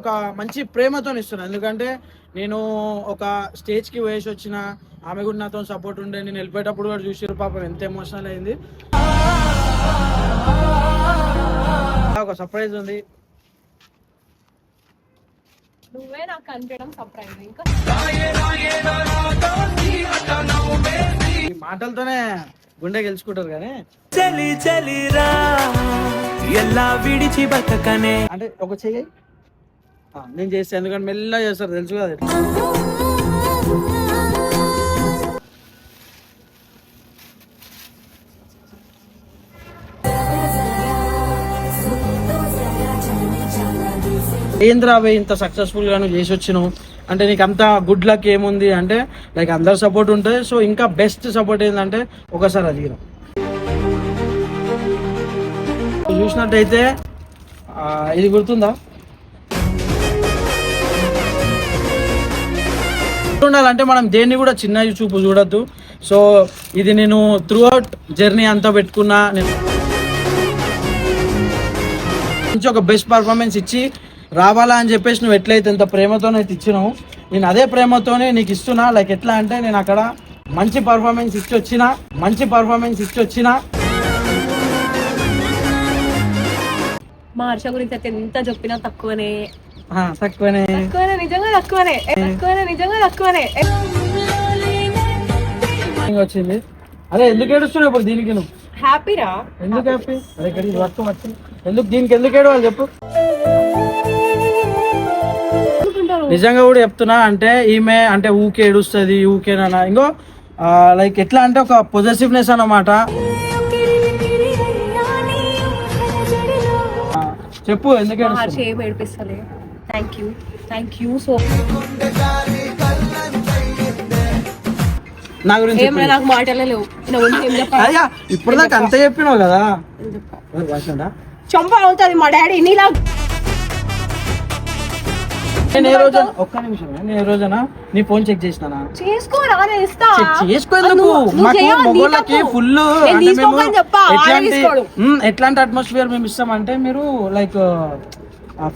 ఒక మంచి ప్రేమతో ఇస్తున్నాను. ఎందుకంటే నేను ఒక స్టేజ్కి వేసి వచ్చిన ఆమె కూడా నాతో సపోర్ట్ ఉండే, నేను వెళ్ళిపోయేటప్పుడు కూడా చూసారు పాపం ఎంత ఎమోషనల్ అయింది. ఒక సర్ప్రైజ్ ఉంది. నువ్వే నాకు కనిపించడం సర్ప్రైజ్. ఇంకా ఈ మాటలతోనే గుండె గెలుచుకుంటారు కానీ చలి చలిరా ఎలా విడిచి బతకనే అంటే ఒక చెయ్యి నేను చేస్తాను, ఎందుకంటే మెల్లగా చేస్తారు తెలుసు కదా. ఏంద్రాబే ఇంత సక్సెస్ఫుల్ గా నువ్వు చేసి వచ్చినావు అంటే నీకు అంత గుడ్ లక్ ఏముంది అంటే లైక్ అందరు సపోర్ట్ ఉంటుంది. సో ఇంకా బెస్ట్ సపోర్ట్ ఏంటంటే ఒకసారి అడిగినాం చూసినట్టయితే ఇది గుర్తుందా ఉండాలంటే మనం దేన్ని కూడా చిన్న చూపు చూడద్దు. సో ఇది నేను త్రూ అవుట్ జర్నీ అంతా పెట్టుకున్నా, నేను ఒక బెస్ట్ పర్ఫార్మెన్స్ ఇచ్చి రావాలా అని చెప్పేసి నువ్వు ఎట్లయితే ఎంత ప్రేమతోనే ఇచ్చినావు, నేను అదే ప్రేమతోనే నీకు ఇస్తున్నా. లైక్ ఎట్లా అంటే నేను అక్కడ మంచి పర్ఫార్మెన్స్ ఇచ్చి వచ్చిన మా హర్ష గురించి అయితే ఎంత చెప్పినా తక్కువనే వచ్చింది. అదే ఎందుకు ఏడుస్తున్నావు ఇప్పుడు దీనికి? నువ్వు హ్యాపీరా? ఎందుకు హ్యాపీ? అదే వర్క్ వచ్చింది ఎందుకు దీనికి ఎందుకు ఏడవాలి చెప్పు. నిజంగా కూడా చెప్తున్నా, అంటే ఈమె అంటే ఊకే ఏడుస్తుంది ఊకేనా ఇంకో లైక్ ఎట్లా అంటే ఒక పొజెసివ్నెస్ అన్నమాట. చెప్పు ఎందుకు ఏడిపిస్తలే. థ్యాంక్ యూ సో నా గురించి నాకు మాటలే లేవు. ఇప్పుడు నాకు అంత చెప్పినావు కదా. చంప అవుతుంది మా డాడీ నీలా. నేను ఏ రోజు ఒక్క నిమిషం నేను ఏ రోజునా నీ ఫోన్ చెక్ చేసినా చేసుకోందుకు మాకు మొగోళ్ళకి ఫుల్ ఎట్లాంటి అట్మాస్ఫియర్ మేము ఇస్తామంటే మీరు లైక్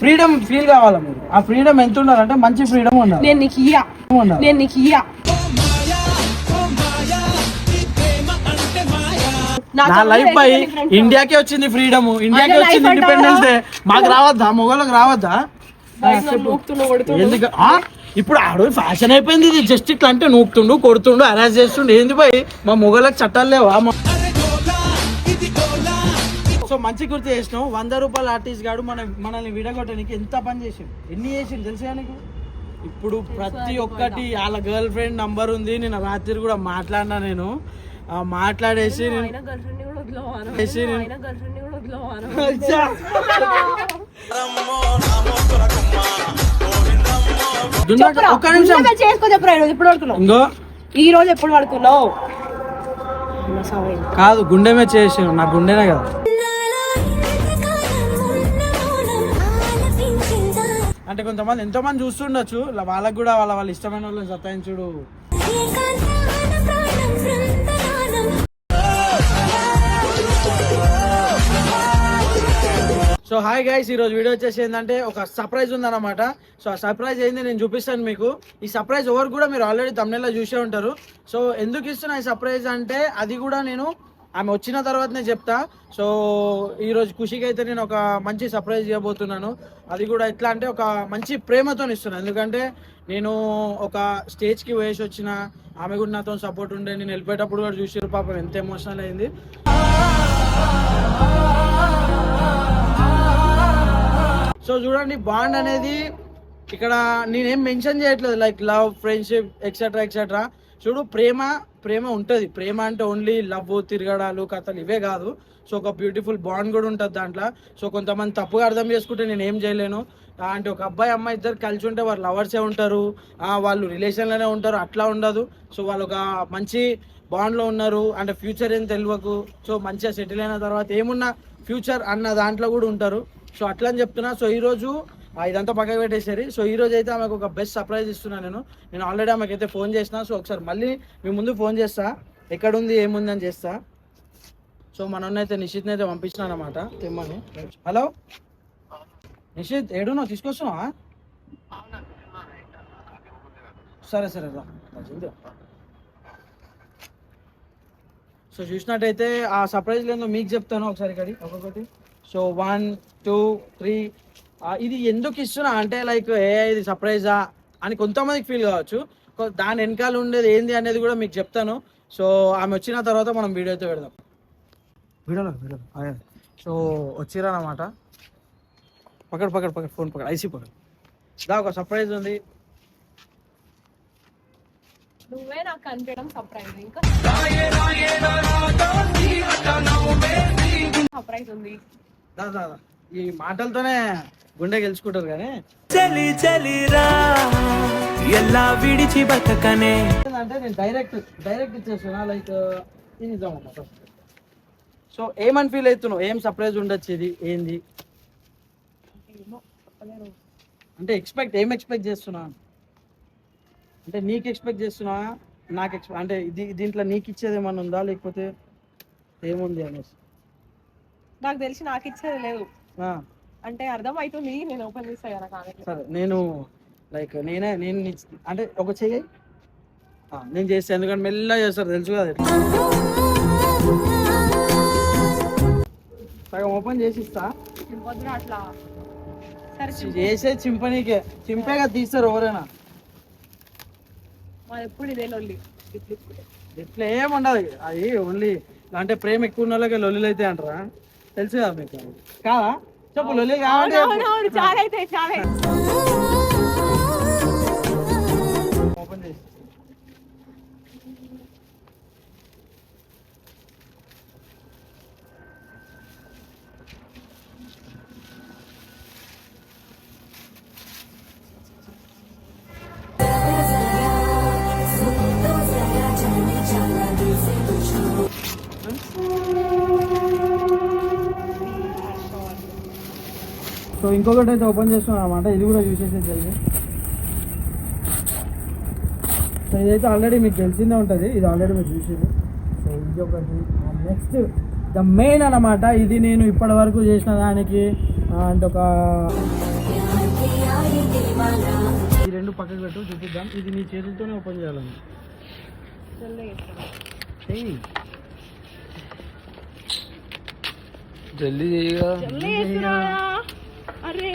ఫ్రీడమ్ ఫీల్ కావాలా. మీరు ఆ ఫ్రీడమ్ ఎంత ఉండాలంటే మంచి ఫ్రీడమ్ ఉండాలి. నేను నీకు ఇయ్యా నా లైఫ్ పై ఇండియాకే వచ్చింది ఫ్రీడమ్, ఇండియాకే వచ్చింది ఇండిపెండెన్స్ డే. మాకు రావద్దా? మొగోళ్ళకి రావద్దా? ఎందుకు ఇప్పుడు ఆడు ఫ్యాషన్ అయిపోయింది. ఇది జస్ట్ ఇట్లా అంటే నూకుతుండు కొడుతుండు అరెస్ట్ చేస్తుండు. ఏంది పోయి మా మొగోళ్ళకి చట్టాలు లేవా? సో మంచి గుర్తు చేసినావు. 100 రూపాయల ఆర్టిస్ట్ గాడు మనల్ని విడగొట్టడానికి ఎంత పని చేసిండు, ఎన్ని చేసిండు తెలుసా నీకు? ఇప్పుడు ప్రతి ఒక్కటి వాళ్ళ గర్ల్ ఫ్రెండ్ నంబర్ ఉంది. నేను రాత్రి కూడా మాట్లాడినా, నేను మాట్లాడేసి ఒక్క నిమిషం ఇంకో ఈ రోజు ఎప్పుడు పడుకున్నావు? కాదు గుండె మీద చేసి నా గుండెనే కదా. అంటే కొంతమంది ఎంతో మంది చూస్తుండొచ్చు, వాళ్ళకి కూడా వాళ్ళ ఇష్టమైన వాళ్ళని సతాయించుడు. సో హాయ్ గైస్, ఈరోజు వీడియో వచ్చేసి ఏంటంటే ఒక సర్ప్రైజ్ ఉందన్నమాట. సో ఆ సర్ప్రైజ్ ఏంది నేను చూపిస్తాను మీకు. ఈ సర్ప్రైజ్ ఎవరు కూడా మీరు ఆల్రెడీ తమిళలో చూసే ఉంటారు. సో ఎందుకు ఇస్తున్నా ఈ సర్ప్రైజ్ అంటే అది కూడా నేను ఆమె వచ్చిన తర్వాతనే చెప్తా. సో ఈరోజు ఖుషికి అయితే నేను ఒక మంచి సర్ప్రైజ్ ఇవ్వబోతున్నాను. అది కూడా ఎట్లా అంటే ఒక మంచి ప్రేమతో ఇస్తున్నాను. ఎందుకంటే నేను ఒక స్టేజ్కి వేసి వచ్చిన ఆమె కూడా నాతో సపోర్ట్ ఉండే, నేను వెళ్ళిపోయేటప్పుడు కూడా చూసారు పాపం ఎంత ఎమోషనల్ అయింది. సో చూడండి, బాండ్ అనేది ఇక్కడ నేనేం మెన్షన్ చేయట్లేదు like love, friendship etcetera etcetera. చూడు, ప్రేమ ఉంటుంది. ప్రేమ అంటే ఓన్లీ లవ్, తిరగడాలు, కథలు ఇవే కాదు. సో ఒక బ్యూటిఫుల్ బాండ్ కూడా ఉంటుంది దాంట్లో. సో కొంతమంది తప్పుగా అర్థం చేసుకుంటే నేను ఏం చేయలేను. అంటే ఒక అబ్బాయి అమ్మాయి ఇద్దరు కలిసి ఉంటే వాళ్ళు లవర్సే ఉంటారు, వాళ్ళు రిలేషన్లోనే ఉంటారు, అట్లా ఉండదు. సో వాళ్ళు ఒక మంచి బాండ్లో ఉన్నారు అంటే ఫ్యూచర్ ఏం తెలియకు. సో మంచిగా సెటిల్ అయిన తర్వాత ఏమున్నా ఫ్యూచర్ అన్న దాంట్లో కూడా ఉంటారు. సో అట్లా అని చెప్తున్నా. సో ఈరోజు ఇదంతా పక్కన పెట్టేసరి. సో ఈరోజు అయితే ఆమెకు ఒక బెస్ట్ సర్ప్రైజ్ ఇస్తున్నాను. నేను ఆల్రెడీ ఆమెకైతే ఫోన్ చేసిన. సో ఒకసారి మళ్ళీ మీ ముందు ఫోన్ చేస్తా, ఎక్కడుంది ఏముంది అని చేస్తా. సో మనోన్నైతే నిషిత్ని అయితే పంపించిన అనమాట తెమ్మని. హలో నిషిత్, ఏడున్నావు? తీసుకొస్తున్నావా? సరే సరే రా. సో చూసినట్టయితే ఆ సర్ప్రైజ్ లేదో మీకు చెప్తాను ఒకసారి ఇక్కడ ఒక్కొక్కటి. సో 1 2 3 ఇది ఎందుకు ఇస్తున్నా అంటే లైక్ ఇది సర్ప్రైజా అని కొంతమందికి ఫీల్ కావచ్చు. దాని వెనకాల ఉండేది ఏంది అనేది కూడా మీకు చెప్తాను. సో ఆమె వచ్చిన తర్వాత మనం వీడియోతో పెడదాం. వీడియోలో సో వచ్చిరా అన్నమాట. పకడ్ ఫోన్ పకడ్ ఐసీ పకడ్. దా ఒక సర్ప్రైజ్ ఉంది. నువ్వే నాకు కనిపించడం సర్ప్రైజ్. ఇంకా సర్ప్రైజ్ ఉంది. దా ఈ మాటలతోనే గుండె గెలుచుకుంటారు కానీ చలి చలిరా ఎలా విడిచి బతకనే. అంటే నేను డైరెక్ట్ ఇచ్చేస్తున్నా లైక్ ఇది ఇద్దామన్నమాట. సో ఏమని ఫీల్ అవుతున్నావు? ఏం సర్ప్రైజ్ ఉండొచ్చు ఇది ఏంది అంటే ఏం ఎక్స్పెక్ట్ చేస్తున్నా అంటే నీకు ఎక్స్పెక్ట్ చేస్తున్నా నాకు అంటే దీంట్లో నీకు ఇచ్చేది ఏమన్నా ఉందా లేకపోతే ఏముంది అనేసి నాకు తెలిసి నాకు ఇచ్చేది లేదు అంటే అర్థం అవుతుంది. నేను ఓపెన్ చేస్తాను కదా కాదు. సరే నేను లైక్ నేను అంటే ఒక చెయ్యి నేను చేస్తాను ఎందుకంటే మెల్లగా చేస్తారు తెలుసు కదా. సగం ఓపెన్ చేసి ఇస్తా అట్లా. సరే చేసే చింపేగా తీస్తారు ఎవరైనా. మాది ఎప్పుడు ఇదే లొల్లి. ఇట్లా ఏముండదు అది ఓన్లీ అంటే ప్రేమ ఎక్కువ ఉన్న వాళ్ళకి లొల్లిలు అయితే అంటారా తెలుసు కదా మీకు కాదా చెప్పు లొల్లి కాబట్టి చాలా అయితే చాలా ఓపెన్ చేసి సో ఇంకొకటి అయితే ఓపెన్ చేస్తున్నాను అనమాట. ఇది కూడా చూసేసేది తెలియదు. సో ఇదైతే ఆల్రెడీ మీకు తెలిసిందే ఉంటుంది. ఇది ఆల్రెడీ మీరు చూసేది. సో ఇది ఒకటి. నెక్స్ట్ ద మెయిన్ అన్నమాట. ఇది నేను ఇప్పటి వరకు చేసిన దానికి అంటే ఒక ఈ రెండు పక్కకు పెట్టు చూపిద్దాం. ఇది నీ చేతులతోనే ఓపెన్ చేయాలని జల్దీ చేయగా. అరే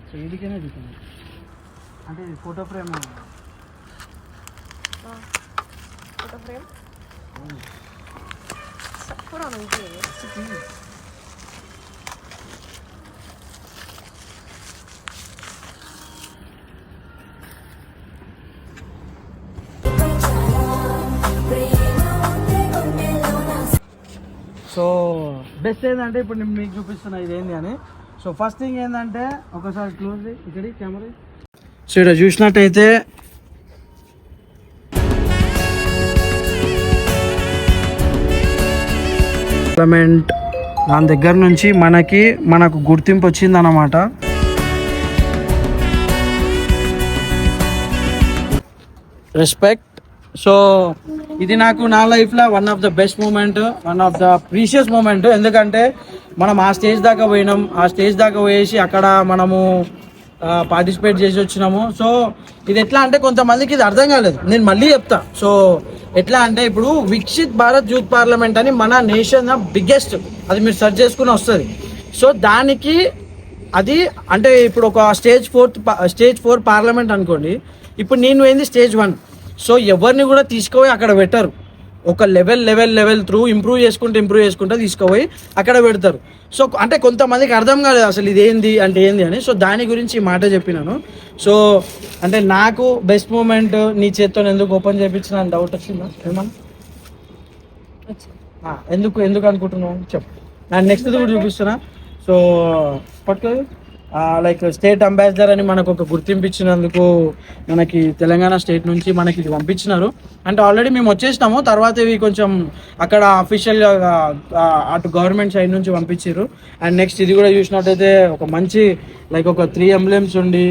సో ఇదికైనా చూసాను అంటే ఇది photo frame. Photo frame so best ఏంటంటే ఇప్పుడు నేను మీకు చూపిస్తున్నా ఇదేంటి అని. సో ఫస్ట్ థింగ్ ఏంటంటే ఒకసారి క్లోజ్ ఇక్కడ కెమెరా. సో ఇక్కడ చూసినట్టయితే పార్లమెంట్ దాని దగ్గర నుంచి మనకు గుర్తింపు వచ్చిందన్నమాట. రెస్పెక్ట్. సో ఇది నాకు నా లైఫ్లో one of the best moment, one of the precious moment. ఎందుకంటే మనం ఆ స్టేజ్ దాకా పోయినాం. ఆ స్టేజ్ దాకా పోయేసి అక్కడ మనము పార్టిసిపేట్ చేసి వచ్చినాము. సో ఇది ఎట్లా అంటే కొంతమందికి ఇది అర్థం కాలేదు, నేను మళ్ళీ చెప్తా. సో ఎట్లా అంటే ఇప్పుడు వికసిత్ భారత్ యూత్ పార్లమెంట్ అని మన నేషన్ బిగ్గెస్ట్, అది మీరు సెర్చ్ చేసుకుని వస్తుంది. సో దానికి అది అంటే ఇప్పుడు ఒక స్టేజ్ 4 పార్లమెంట్ అనుకోండి. ఇప్పుడు నేను ఏంది స్టేజ్ 1. సో ఎవరిని కూడా తీసుకుపోయి అక్కడ పెట్టరు. ఒక లెవెల్ త్రూ ఇంప్రూవ్ చేసుకుంటే తీసుకుపోయి అక్కడ పెడతారు. సో అంటే కొంతమందికి అర్థం కాలేదు అసలు ఇది ఏంది అంటే ఏంది అని. సో దాని గురించి ఈ మాట చెప్పినాను. సో అంటే నాకు బెస్ట్ మూమెంట్ నీ చేత్తో ఎందుకు ఓపెన్ చేయించిన డౌట్ వచ్చిందా ఏమన్నా? ఎందుకు అనుకుంటున్నావు చెప్పు. నేను నెక్స్ట్ కూడా చూపిస్తున్నా. సో పట్టుకో లైక్ స్టేట్ అంబాసిడర్ అని మనకు ఒక గుర్తింపు ఇచ్చినందుకు మనకి తెలంగాణ స్టేట్ నుంచి మనకి ఇది పంపించినారు. అంటే ఆల్రెడీ మేము వచ్చేసినాము, తర్వాత ఇవి కొంచెం అక్కడ అఫీషియల్గా అటు గవర్నమెంట్ సైడ్ నుంచి పంపించారు. అండ్ నెక్స్ట్ ఇది కూడా చూసినట్టయితే ఒక మంచి లైక్ ఒక 3 ఎంబ్లెమ్స్ ఉండి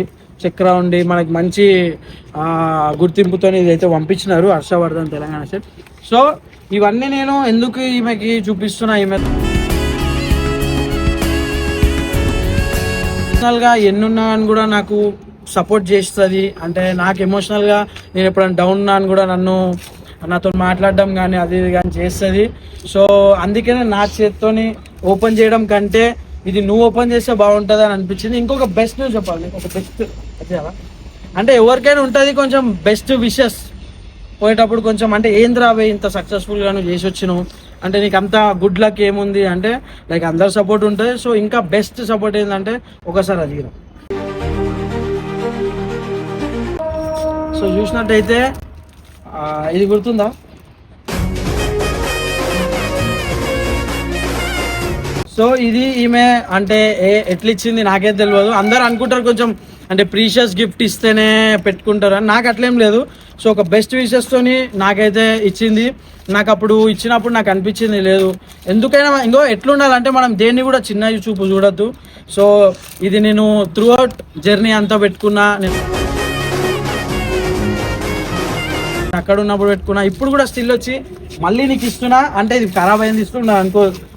చక్ర ఉండి మనకి మంచి గుర్తింపుతో ఇదైతే పంపించినారు హర్షవర్ధన్ తెలంగాణ స్టేట్. సో ఇవన్నీ నేను ఎందుకు ఈమెకి చూపిస్తున్నా, ఈమె గా ఎన్నున్నా అని కూడా నాకు సపోర్ట్ చేస్తుంది. అంటే నాకు ఎమోషనల్గా నేను ఎప్పుడైనా డౌన్ ఉన్నా అని కూడా నాతో మాట్లాడడం కానీ అది ఇది కానీ చేస్తుంది. సో అందుకనే నా చేత్తోని ఓపెన్ చేయడం కంటే ఇది నువ్వు ఓపెన్ చేస్తే బాగుంటుంది అని అనిపించింది. ఇంకొక బెస్ట్ న్యూస్ చెప్పాలి, ఒక బెస్ట్ అంటే ఎవరికైనా ఉంటుంది కొంచెం బెస్ట్ విషెస్ పోయేటప్పుడు కొంచెం అంటే ఏం రావే ఇంత సక్సెస్ఫుల్గా నువ్వు చేసి వచ్చినావు అంటే నీకు అంత గుడ్ లక్ ఏముంది అంటే లైక్ అందరు సపోర్ట్ ఉంటుంది. సో ఇంకా బెస్ట్ సపోర్ట్ ఏంటంటే ఒకసారి అడిగిన సో చూసినట్టయితే ఇది గుర్తుందా, సో ఇది ఈమె అంటే ఎట్లా ఇచ్చింది నాకైతే తెలియదు. అందరు అనుకుంటారు కొంచెం అంటే ప్రీషియస్ గిఫ్ట్ ఇస్తేనే పెట్టుకుంటారు అని, నాకు అట్లేం లేదు. సో ఒక బెస్ట్ విషెస్తోని నాకైతే ఇచ్చింది. నాకు అప్పుడు ఇచ్చినప్పుడు నాకు అనిపించింది లేదు ఎందుకైనా ఇంకో ఎట్లుండాలంటే మనం దేన్ని కూడా చిన్న చూపు చూడొద్దు. సో ఇది నేను త్రూ అవుట్ జర్నీ అంతా పెట్టుకున్నా, నేను అక్కడ ఉన్నప్పుడు పెట్టుకున్నా, ఇప్పుడు కూడా స్టిల్ వచ్చి మళ్ళీ నీకు ఇస్తున్నా. అంటే ఇది ఖరాబ్ అయింది ఇస్తున్నా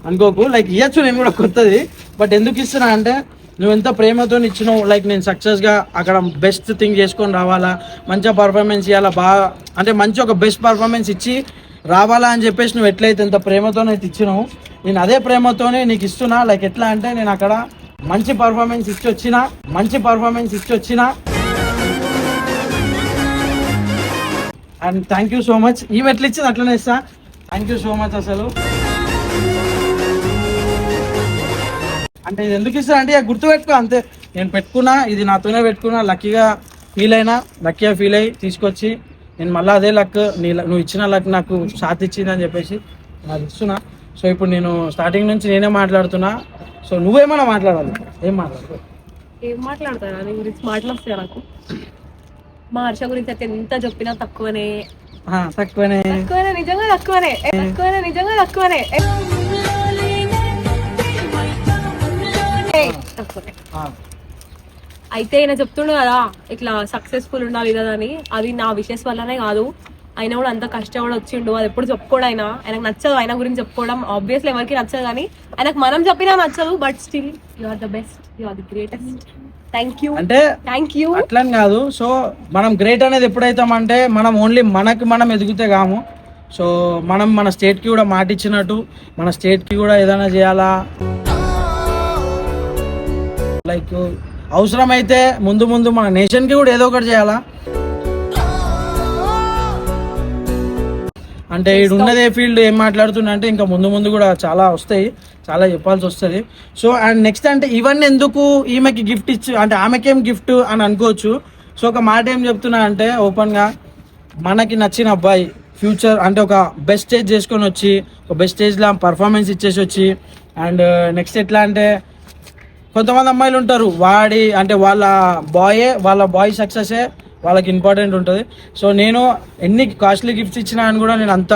అనుకోకు, లైక్ ఇవ్వచ్చు నేను కూడా కొత్తది. బట్ ఎందుకు ఇస్తున్నా అంటే నువ్వు ఎంత ప్రేమతో ఇచ్చినావు, లైక్ నేను సక్సెస్గా అక్కడ బెస్ట్ థింగ్ చేసుకొని రావాలా, మంచిగా పర్ఫార్మెన్స్ ఇవ్వాలా, బాగా అంటే మంచి ఒక బెస్ట్ పర్ఫార్మెన్స్ ఇచ్చి రావాలా అని చెప్పేసి నువ్వు ఎట్లయితే ఎంత ప్రేమతోనైతే ఇచ్చినావు, నేను అదే ప్రేమతోనే నీకు ఇస్తున్నా. లైక్ ఎట్లా అంటే నేను అక్కడ మంచి పర్ఫార్మెన్స్ ఇచ్చి వచ్చిన and thank you so much. ఈమె ఎట్లా ఇచ్చింది అట్లనే ఇస్తా. Thank you so much. అసలు అంటే ఇది ఎందుకు ఇస్తా అంటే గుర్తు పెట్టుకో అంతే, నేను పెట్టుకున్నా, ఇది నాతోనే పెట్టుకున్నా, లక్కీగా ఫీల్ అయ్యి తీసుకొచ్చి నేను మళ్ళీ అదే లక్ నువ్వు ఇచ్చిన లక్ నాకు సాత్ ఇచ్చింది అని చెప్పేసి నాకు ఇస్తున్నా. సో ఇప్పుడు నేను స్టార్టింగ్ నుంచి నేనే మాట్లాడుతున్నా. సో నువ్వేమన్నా మాట్లాడాలి, ఏం మాట్లాడతారా నీ గురించి మాట్లాడుతున్నా. నాకు మా హర్ష గురించి అయితే ఎంత చెప్పినా తక్కువనే నిజంగా తక్కువనే. అయితే ఆయన చెప్తుండు కదా ఇట్లా సక్సెస్ఫుల్ ఉండాలి కదా అని, అది నా విషెస్ వల్లనే కాదు, ఆయన కూడా అంత కష్టపడి వచ్చిండు. అది ఎప్పుడు చెప్పుకోడు, ఆయనకు నచ్చదు ఆయన గురించి చెప్పుకోవడం. ఆబ్వియస్లీ ఎవరికి నచ్చదు కానీ ఆయనకు మనం చెప్పినా నచ్చదు. But still you are the best, you are the greatest. Thank you అట్లని కాదు. సో మనం గ్రేట్ అనేది ఎప్పుడైతామంటే మనం ఓన్లీ మనం ఎదిగితే కాము. సో మనం మన స్టేట్కి కూడా మాట ఇచ్చినట్టు మన స్టేట్కి కూడా ఏదైనా చేయాలా, లైక్ అవసరమైతే ముందు మన నేషన్కి కూడా ఏదో ఒకటి చేయాలా. అంటే ఇది ఉన్నదే ఫీల్డ్ ఏం మాట్లాడుతున్నా అంటే ఇంకా ముందు కూడా చాలా వస్తాయి, చాలా చెప్పాల్సి వస్తుంది. సో అండ్ నెక్స్ట్ అంటే ఇవన్నీ ఎందుకు ఈమెకి గిఫ్ట్ ఇచ్చి అంటే ఆమెకేం గిఫ్ట్ అని అనుకోవచ్చు. సో ఒక మాట ఏం చెప్తున్నా అంటే ఓపెన్గా మనకి నచ్చిన అబ్బాయి ఫ్యూచర్ అంటే ఒక బెస్ట్ స్టేజ్ చేసుకొని వచ్చి ఒక బెస్ట్ స్టేజ్లో పర్ఫార్మెన్స్ ఇచ్చేసి వచ్చి అండ్ నెక్స్ట్ ఎట్లా అంటే కొంతమంది అమ్మాయిలు ఉంటారు వాళ్ళ బాయ్ సక్సెసే వాళ్ళకి ఇంపార్టెంట్ ఉంటుంది. సో నేను ఎన్ని కాస్ట్లీ గిఫ్ట్స్ ఇచ్చినా అని కూడా నేను అంత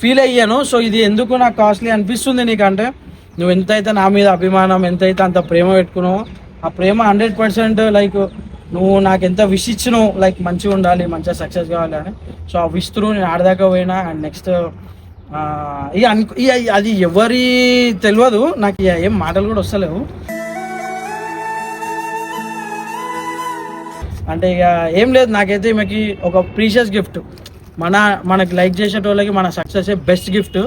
ఫీల్ అయ్యాను. సో ఇది ఎందుకు నాకు కాస్ట్లీ అనిపిస్తుంది నీకంటే నువ్వు ఎంతైతే నా మీద అభిమానం ఎంతైతే అంత ప్రేమ పెట్టుకున్నావో ఆ ప్రేమ 100% లైక్ నువ్వు నాకు ఎంత విష్ ఇచ్చినావు, లైక్ మంచిగా ఉండాలి, మంచిగా సక్సెస్ కావాలి అని. సో ఆ విష్ త్రూ నేను ఆడదాకా పోయినా. అండ్ నెక్స్ట్ అది ఎవరి తెలియదు నాకు, ఏం మాటలు కూడా వస్తలేవు. అంటే ఇక ఏం లేదు, నాకైతే ఈమెకి ఒక ప్రీషియస్ గిఫ్ట్, మనకి లైక్ చేసేటోళ్ళకి మన సక్సెస్ బెస్ట్ గిఫ్ట్.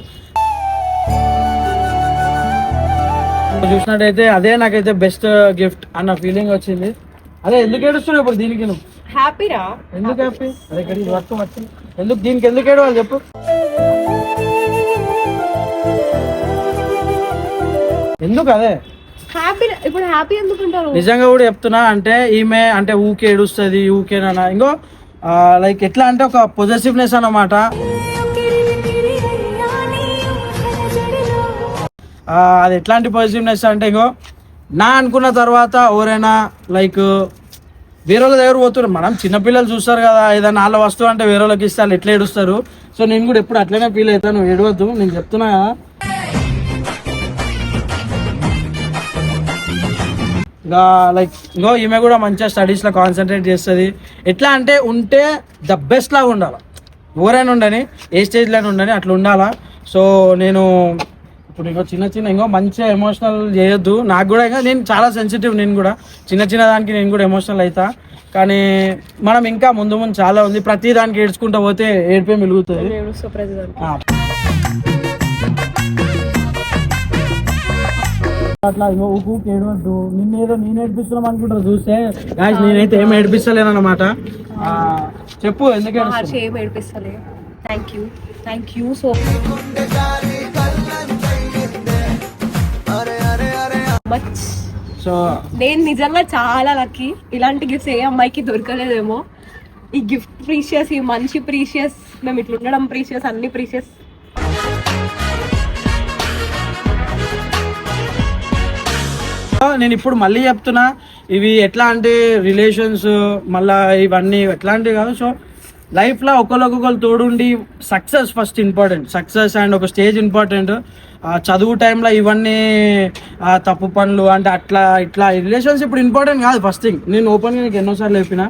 చూసినట్టయితే అదే నాకైతే బెస్ట్ గిఫ్ట్ అన్న ఫీలింగ్ వచ్చింది. అదే ఎందుకు ఏడుస్తున్నావు ఇప్పుడు దీనికి? నువ్వు హ్యాపీరా? ఎందుకు హ్యాపీ? అదే వర్క్ వచ్చింది ఎందుకు దీనికి ఎందుకు ఏడవాలి చెప్పు? ఎందుకు అదే ఇప్పుడు హ్యాపీ ఎందుకుంటారు? నిజంగా కూడా చెప్తున్నా. అంటే ఈమె అంటే ఊకే ఏడుస్తుంది ఊకేనా ఇంకో లైక్ ఎట్లా అంటే ఒక పొజెసివ్నెస్ అన్నమాట. అది ఎట్లాంటి పొజిటివ్నెస్ అంటే ఇంకో నా అనుకున్న తర్వాత ఎవరైనా లైక్ వేరే వాళ్ళ దగ్గర పోతున్నారు. మనం చిన్నపిల్లలు చూస్తారు కదా, ఏదైనా వాళ్ళ వస్తువు అంటే వేరే వాళ్ళకి ఇస్తే వాళ్ళు ఎట్లా ఏడుస్తారు. సో నేను కూడా ఎప్పుడు అట్లనే ఫీల్ అవుతాను, ఏడవద్దు నేను చెప్తున్నా కదా. ఇంకా లైక్ ఇంకో ఈమె కూడా మంచిగా స్టడీస్లో కాన్సన్ట్రేట్ చేస్తుంది. ఎట్లా అంటే ఉంటే ద బెస్ట్ లాగా ఉండాలి. ఎవరైనా ఉండని, ఏ స్టేజ్లోనే ఉండని, అట్లా ఉండాలా. సో నేను ఇప్పుడు ఇంకో చిన్న ఇంకో మంచిగా ఎమోషనల్ చేయొద్దు. నాకు కూడా ఇంకా నేను చాలా సెన్సిటివ్, నేను కూడా చిన్న దానికి నేను కూడా ఎమోషనల్ అవుతా. కానీ మనం ఇంకా ముందు చాలా ఉంది. ప్రతి దానికి ఏడ్చుకుంటూ పోతే ఏడిపే మిలుగుతుంది. అట్లా ఊకు ఏడవద్దు. నిన్నేదో నేను ఏడిపిస్తున్నాం అనుకుంటారు చూస్తే. గాయస్ నేనైతే ఏం ఏడిపిస్తలేను అన్నమాట. చెప్పు ఎందుకు ఏడిపిస్తలే. Thank you so much. So నేను నిజంగా చాలా లక్కీ. ఇలాంటి గిఫ్ట్స్ ఏ అమ్మాయికి దొరకలేదేమో. ఈ గిఫ్ట్ ప్రీషియస్, ఈ మంచి ప్రీషియస్, మేము ఇట్లా ఉండడం ప్రీషియస్, అన్ని ప్రీషియస్. నేను ఇప్పుడు మళ్ళీ చెప్తున్నా, ఇవి ఎట్లా అంటే రిలేషన్స్ మళ్ళా ఇవన్నీ ఎట్లాంటివి కాదు. సో లైఫ్లో ఒకరికొకరు తోడుండి success first important. Success and ఒక స్టేజ్ ఇంపార్టెంట్. చదువు టైంలో ఇవన్నీ తప్పు పనులు అంటే అట్లా ఇట్లా రిలేషన్స్ ఇప్పుడు ఇంపార్టెంట్ కాదు. ఫస్ట్ థింగ్ నేను ఓపెన్గా నీకు ఎన్నోసార్లు చెప్పిన,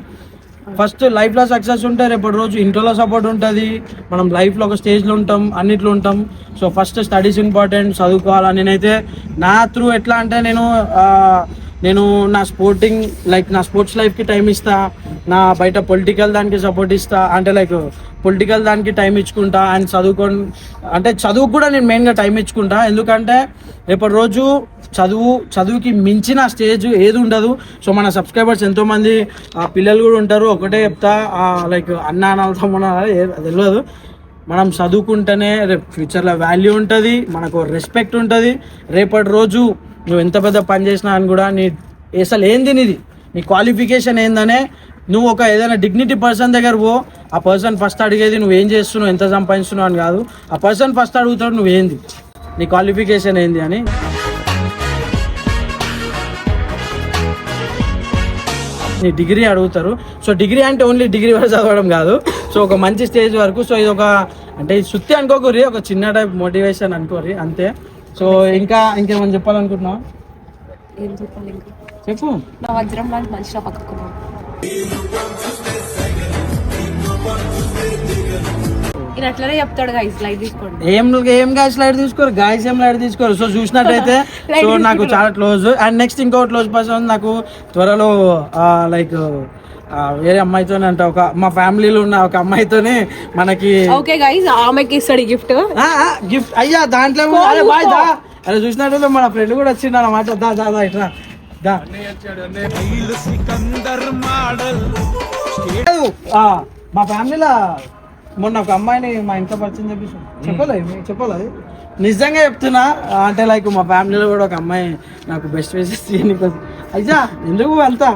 ఫస్ట్ లైఫ్లో సక్సెస్ ఉంటే రేపటి రోజు ఇంట్లో సపోర్ట్ ఉంటుంది. మనం లైఫ్లో ఒక స్టేజ్లో ఉంటాం, అన్నిట్లో ఉంటాం. సో ఫస్ట్ స్టడీస్ ఇంపార్టెంట్, చదువుకోవాలా. నేనైతే నా త్రూ ఎట్లా అంటే నేను నా స్పోర్టింగ్ లైక్ నా స్పోర్ట్స్ లైఫ్కి టైం ఇస్తా, నా బయట పొలిటికల్ దానికి సపోర్ట్ ఇస్తా. అంటే లైక్ పొలిటికల్ దానికి టైం ఇచ్చుకుంటా. అండ్ చదువుకు కూడా నేను మెయిన్గా టైం ఇచ్చుకుంటా. ఎందుకంటే రేపటి రోజు చదువుకి మించిన స్టేజ్ ఏది ఉండదు. సో మన సబ్స్క్రైబర్స్ ఎంతోమంది పిల్లలు కూడా ఉంటారు. ఒకటే చెప్తా, లైక్ అన్న తమ్మున తెలియదు, మనం చదువుకుంటేనే రేపు ఫ్యూచర్లో వాల్యూ ఉంటుంది, మనకు రెస్పెక్ట్ ఉంటుంది. రేపటి రోజు నువ్వు ఎంత పెద్ద పని చేసినా అని కూడా అసలు ఏంది నీ క్వాలిఫికేషన్ ఏందనే నువ్వు ఒక ఏదైనా డిగ్నిటీ పర్సన్ దగ్గర పో. ఆ పర్సన్ ఫస్ట్ అడిగేది నువ్వు ఏం చేస్తున్నావు, ఎంత సంపాదిస్తున్నావు అని కాదు. ఆ పర్సన్ ఫస్ట్ అడుగుతాడు నువ్వేంది, నీ క్వాలిఫికేషన్ ఏంది అని. నీ డిగ్రీ అడుగుతారు. సో డిగ్రీ అంటే ఓన్లీ డిగ్రీ వరకు చదవడం కాదు. సో ఒక మంచి స్టేజ్ వరకు. సో ఇది అంటే సుత్తి అనుకోకూరి, ఒక చిన్న టైప్ మోటివేషన్ అనుకోరి అంతే. సో ఇంకేమని చెప్పాలనుకుంటున్నావు? ఏం చెప్పాలి ఇంకా? చెప్పు. నా వజ్రం లాంటి మనిషి పక్కకున్నావు. నేను అట్లనే చెప్తాడు గైస్, లైట్ తీసుకోండి. ఏం గాయస్ లైట్ తీసుకోరు, గాయస్ ఏం లైట్ తీసుకోరు. సో చూసినట్టయితే సో నాకు చాలా క్లోజ్. అండ్ నెక్స్ట్ ఇంకో క్లోజ్ పర్సన్ నాకు త్వరలో లైక్ వేరే అమ్మాయితోనే అంటే మా ఫ్యామిలీలో ఉన్న ఒక అమ్మాయితోనే మనకి ఓకే గైస్ ఆమెకి ఇస్తాడు గిఫ్ట్. గిఫ్ట్ అయ్యా దాంట్లో అరే చూసినట్టు మన ఫ్రెండ్ కూడా వచ్చిండు అన్నమాట. దా ఇట్లా దా. మా ఫ్యామిలీలో మొన్న ఒక అమ్మాయిని మా ఇంట్లో పరిచయం చెప్పాలి అది నిజంగా చెప్తున్నా. అంటే లైక్ మా ఫ్యామిలీలో కూడా ఒక అమ్మాయి నాకు బెస్ట్ వేసెస్ అయ్యా ఎందుకు వెళ్తా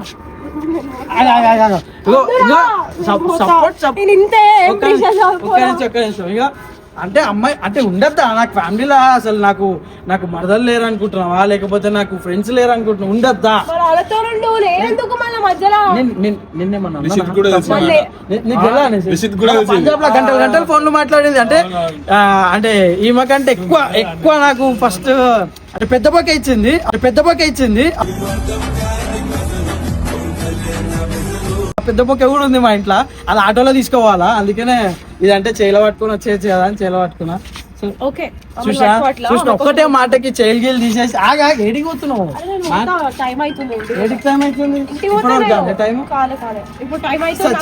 ఇక అంటే అమ్మాయి అంటే ఉండద్దా నాకు ఫ్యామిలీలో? అసలు నాకు మరదలు లేరు అనుకుంటున్నావా, లేకపోతే నాకు ఫ్రెండ్స్ లేరు అనుకుంటున్నావు? ఉండద్దా? పంజాబ్ లో గంటలు ఫోన్లు మాట్లాడేది. అంటే ఈమె కంటే ఎక్కువ నాకు ఫస్ట్ అంటే పెద్ద పక్క ఇచ్చింది. పెద్ద బొక్క కూడా ఉంది మా ఇంట్లో, అది ఆటోలో తీసుకోవాలా. అందుకనే ఇదంటే చేయిలో పట్టుకుని వచ్చేది కదా అని చేయిలో పట్టుకున్నా. చూసా ఒక్కటే మాటకి చేయలు తీసేసి ఏడికి పోతున్నావు?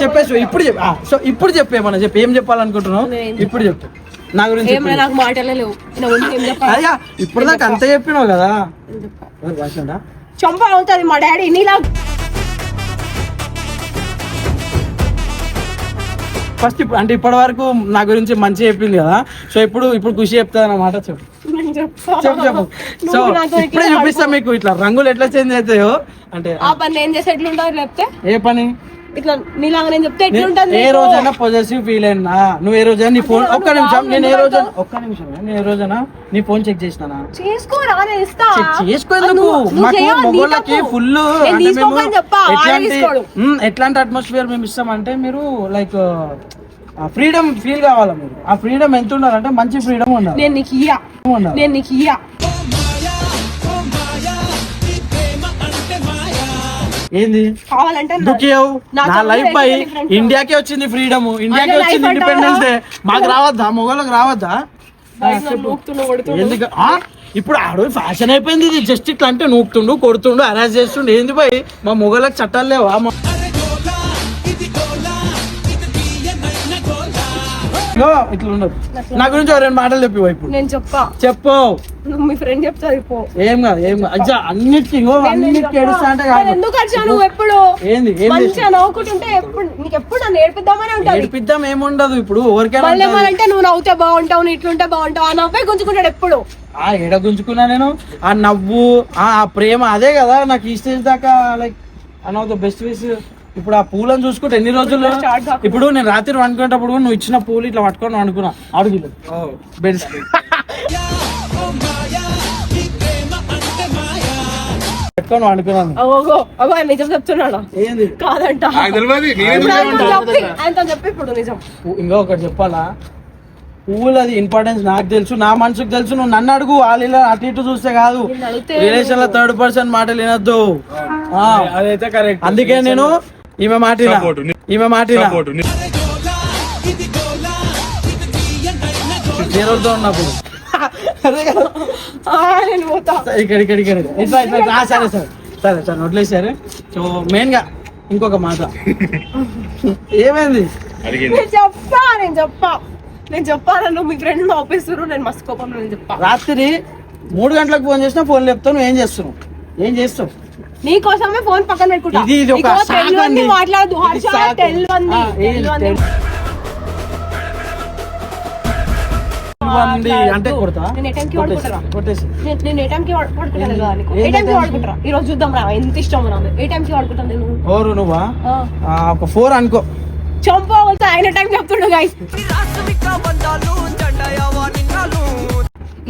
చెప్పేసి ఇప్పుడు చెప్పేమన్నా చెప్పి ఏం చెప్పాలనుకుంటున్నావు? ఇప్పుడు చెప్పు నా గురించి. అయ్యా ఇప్పుడు నాకు అంత చెప్పినావు కదా. చంప అవుతుంది మా డాడీ నీలా. ఫస్ట్ అంటే ఇప్పటి వరకు నా గురించి మంచి చెప్పింది కదా. సో ఇప్పుడు ఖుషి చెప్తా అన్నమాట. చెప్పు. సో ఇప్పుడే చూపిస్తా మీకు ఇట్లా రంగులు ఎట్లా చేంజ్ అవుతాయో. అంటే ఆ పని ఏం చేస్తే ఎట్లుంటావు చెప్తే? ఏ పని? ఇట్లా నీలాగా నేను చెప్తే ఎట్లుంటుంది? ఏ రోజైనా పొజెసివ్ ఫీల్ అయినా నువ్వు ఏ రోజైనా నీ ఫోన్ ఒక్క నిమిషం నేను ఏ రోజైనా నీ ఫోన్ చెక్ చేసినా? చేసుకోందుకు మాకు మొబైల్కి ఫుల్ ఎట్లాంటి అట్మాస్ఫియర్ మేము ఇస్తామంటే మీరు లైక్ ఫ్రీడమ్ ఫీల్ కావాలా. మీరు ఆ ఫ్రీడమ్ ఎంత ఉండాలంటే మంచి ఫ్రీడమ్ ఉండాలి. నేను నీకు ఇయ్యా ఏంది కావాలంటే దుఃఖియావు నా నా తమ్ముడు లైఫ్ పై వేసుకొని friends. ఇండియాకే వచ్చింది ఫ్రీడమ్, ఇండియాకే అదే వచ్చింది life ఇండిపెండెన్స్ డే. అంటావా? మాకు రావద్దా, మొగోళ్ళకి రావద్దా? బయట నన్ను నూకుతుండు, కొడుతుండు. ఎందుకు ఇప్పుడు ఆడు ఫ్యాషన్ అయిపోయింది ఇది. జస్ట్ ఇట్లా అంటే నూకుతుండు, కొడుతుండు, హరాస్ చేస్తుండు. ఏంది పోయి మా మొగోళ్ళకి చట్టాలు లేవా? ఇట్లా ఉండదు. నా గురించి రెండు మాటలు చెప్పి ఇప్పుడు నేను చెప్పా, చెప్పు. నువ్వు మీ ఫ్రెండ్ చెప్తారు పో. ఏం కాదు, ఏం కాదు. అజ్జా అన్నిటికీ ఏడుస్తా అంటే కాదు. ఎందుకు వచ్చా నువ్వు ఎప్పుడు ఏంది మంచిగా నవ్వుకుంటుంటే ఎప్పుడు నీకు ఎప్పుడు నన్ను ఏడిపిద్దామని ఉంటుంది. ఏడిపిద్దాం ఏముండదు. ఇప్పుడు ఎవరికైనా మళ్ళీ ఏమనంటే నువ్వు నవ్వుతే బాగుంటావు, నువ్వు ఇట్లుంటే బాగుంటావు, ఆ నవ్వే గుంజుకుంటాడు ఎప్పుడు. ఆ ఎడ గుంజుకున్నా నేను. ఆ నవ్వు, ఆ ప్రేమ, అదే కదా నాకు ఈ స్టేజ్ దాకా like one of the best wish. ఇప్పుడు ఆ పూలను చూసుకుంటే ఎన్ని రోజులు. ఇప్పుడు నేను రాత్రి వండుకునేటప్పుడు నువ్వు ఇచ్చిన పూలు ఇట్లా పట్టుకొని వండుకున్నా అడుగులు బెడ్స్ పెట్టుకొని వండుకున్నాను. అగో నిజం చెప్తున్నాడు. ఏంది కాదంట ఆయనతో చెప్పి ఇప్పుడు నిజం. ఇంకా ఒకటి చెప్పాలా, పువ్వులు అది ఇంపార్టెన్స్ నాకు తెలుసు, నా మనసుకు తెలుసు. నువ్వు నన్ను అడుగు, వాళ్ళు అటు ఇటు చూస్తే కాదు. రిలేషన్ లో థర్డ్ పర్సన్ మాటలు వినొద్దు. అదైతే కరెక్ట్. అందుకే నేను ఈమె మాటినా జీరోతో ఉన్నప్పుడు ఇక్కడ సరే సరే సరే సరే వదిలేసారు. సో మెయిన్ గా ఇంకొక మాట ఏమైంది నేను చెప్పా నన్ను మీ ఫ్రెండ్ ఆపేస్తారు. నేను మస్తు కోపంలో నేను చెప్పా. రాత్రి 3 గంటలకు ఫోన్ చేసినా ఫోన్ చెప్తావు. నువ్వు ఏం చేస్తావు? నీకోసమే ఫోన్ పక్కన పెట్టుకుంటా. ఇది ఒక మాట్లాడదు అంటే కొడతా. కొట్టేసి నేను ఏ టైంకి వాడుకుంటా. ఈ రోజు చూద్దాం రా, ఎంత ఇష్టం నాకు. ఏ టైంకి వాడుకుంటాను నేను. ఓరు నువ్వా ఒక 4 అనుకో. చంపవలసి ఆయన టైం చెప్తుండు గైస్.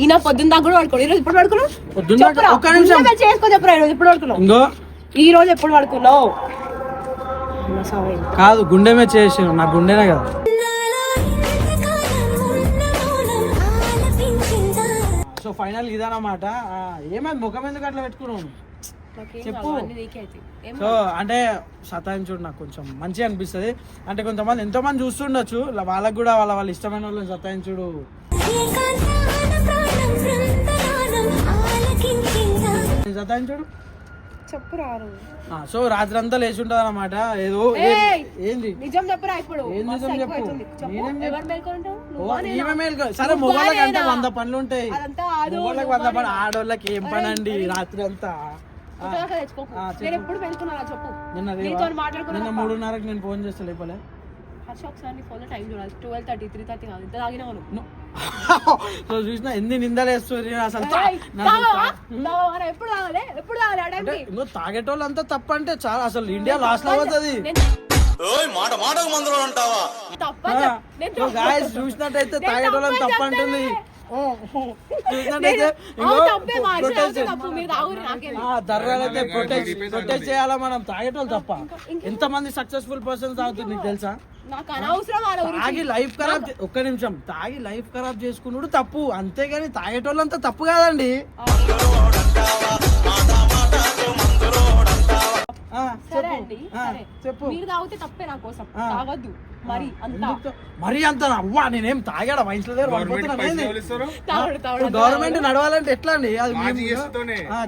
ఈయన పొద్దున్న దాకా కూడా పడుకోడు. ఈ రోజు ఎప్పుడు పడుకున్నావు? చేసుకో చెప్పరా. ఈ రోజు ఎప్పుడు పడుకున్నావు? ఇంకో ఈ రోజు ఎప్పుడు పడుకున్నావు? కాదు గుండె మీద చేసి, నా గుండెనే కదా. సో ఫైనల్ ఇదన్నమాట. ఏమైంది ముఖం ఎందుకు అట్లా పెట్టుకున్నావు? చెప్పు. సో అంటే సతాయించుడు నాకు కొంచెం మంచిగా అనిపిస్తుంది. అంటే కొంతమంది ఎంతో మంది చూస్తుండొచ్చు, వాళ్ళకి కూడా వాళ్ళ ఇష్టమైన వాళ్ళని సతాయించుడు. సతాయించుడు చెప్పురారు. సో రాత్రి అంతా లేచి ఉంటది అన్నమాట. ఏదో ఏంది నిజం చెప్పురా. ఇప్పుడు సరే మొగోళ్ళకి అంటే 100 పనులు ఉంటాయి. మొగోళ్ళకి 100 పనులు, ఆడోళ్ళకి ఏం పని అండి రాత్రి అంతా. నిన్న 3:30కి నేను ఫోన్ చేస్తా లేపలే. చూసినా ఎన్ని నిందలు వేస్తుంది అసలు. నువ్వు తాగేటోళ్ళు అంతా తప్ప అంటే చాలా అసలు ఇండియా లాస్ట్ లో అవుతుంది. చూసినట్టయితే తాగేటోళ్ళని తప్ప అంటుంది. దర్రాలైతే ప్రొటెక్ట్ చేయాలా మనం. తాగేటోళ్ళు తప్ప ఎంత మంది సక్సెస్ఫుల్ పర్సన్స్ తాగుతుంది నీకు తెలుసా? తాగి లైఫ్ ఖరాబ్, ఒక్క నిమిషం, తాగి లైఫ్ ఖరాబ్ చేసుకున్నాడు తప్పు, అంతేగాని తాగేటోళ్ళంతా తప్పు కాదండి. చెప్పు. మరి అంత అవ్వా నేనేం తాగాడా వైన్స్ దగ్గర గవర్నమెంట్ నడవాలంటే ఎట్లా అండి? అది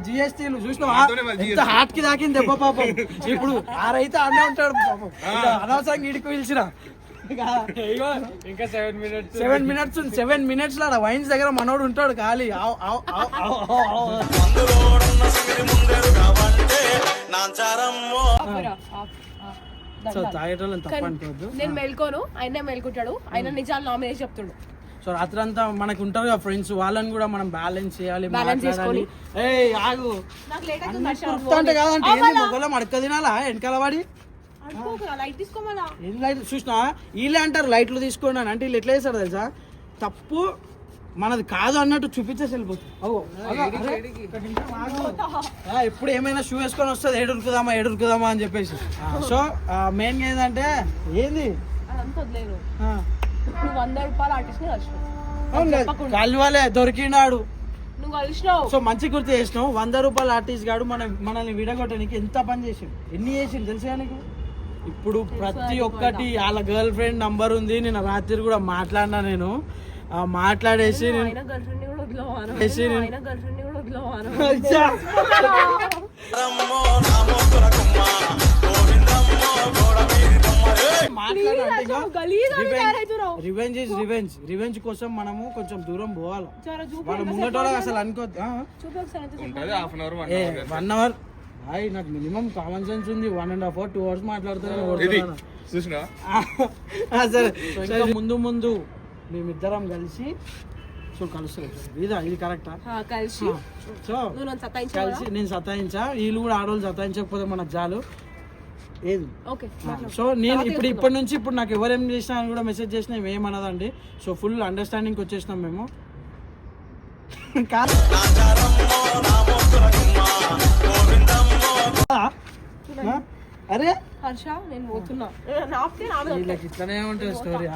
జిఎస్టీలు చూసినావా ఎంత హార్ట్ కి దాకింది దెబ్బ పాపం. ఇప్పుడు ఆరైతే అన్నే ఉంటాడు పాపం. అనవసరంగా ఇడికి పిలిచిన. ఇంకా 7 మినిట్స్ లో వైన్స్ దగ్గర మనోడు ఉంటాడు ఖాళీ. సో తాగేటోళ్ళని తప్ప అనుకోవద్దు. నేను మేల్కోను, ఆయన మేల్కుంటాడు. ఆయన నిజాలు నా మీద చెప్తాడు. సో రాత్రంతా మనకు ఉంటారు కదా ఫ్రెండ్స్, వాళ్ళని కూడా మనం బ్యాలెన్స్ చేయాలి. అంటే కాదంటే మొగలం అడక తినాలా వెనకాల వాడి చూసినా వీళ్ళే అంటారు లైట్లు తీసుకోండి అని. అంటే వీళ్ళు ఎట్లా చేస్తారు తెలుసా? తప్పు మనది కాదు అన్నట్టు చూపించేసి వెళ్ళిపోతుంది. ఎప్పుడు ఏమైనా షూ వేసుకొని వస్తుంది ఎడురుకుదామా అని చెప్పేసి. సో మెయిన్ గా ఏంటంటే ఏంది ₹100 ఆర్టిస్ట్ కలవాలే దొరికినాడు. నువ్వు కలిసినావు. సో మంచి గుర్తు చేసినావు. 100 రూపాయల ఆర్టిస్ట్ గాడు మనల్ని విడగొట్టడానికి ఎంత పని చేసిండు, ఎన్ని చేసిండు తెలుసా నీకు? ఇప్పుడు ప్రతి ఒక్కటి వాళ్ళ గర్ల్ ఫ్రెండ్ నంబర్ ఉంది. నేను రాత్రి కూడా మాట్లాడినా, నేను మాట్లాడేసి ఆయన గర్ల్ ఫ్రెండ్ కూడా వదిలేవాను. ఆయన గర్ల్ ఫ్రెండ్ కూడా వదిలేవాను. రివెంజ్ కోసం మనము కొంచెం దూరం పోవాలి. వాళ్ళ ముంగటోళ్ళకి అసలు అనుకోద్దు. 1 అవర్ నాకు మినిమం కామన్ సెన్స్ ఉంది. 1.5 hours 2 hours మాట్లాడుతున్నాను. సరే ఇంకా ముందు మేమిద్దరం కలిసి సో కలుస్తాం. ఇది కరెక్టా? కలిసి సో కలిసి నేను సతాయించా, వీళ్ళు కూడా ఆడవాళ్ళు సతాయించకపోతే మనకు చాలు. ఏది సో నేను ఇప్పటి నుంచి నాకు ఎవరేం చేసినా అని కూడా మెసేజ్ చేసినా ఏమన్నదండి. సో ఫుల్ అండర్స్టాండింగ్ వచ్చేసినాం మేము. అరే హర్ష నేను పోతున్నా. ఇట్లనే ఉంటుంది స్టోరీ.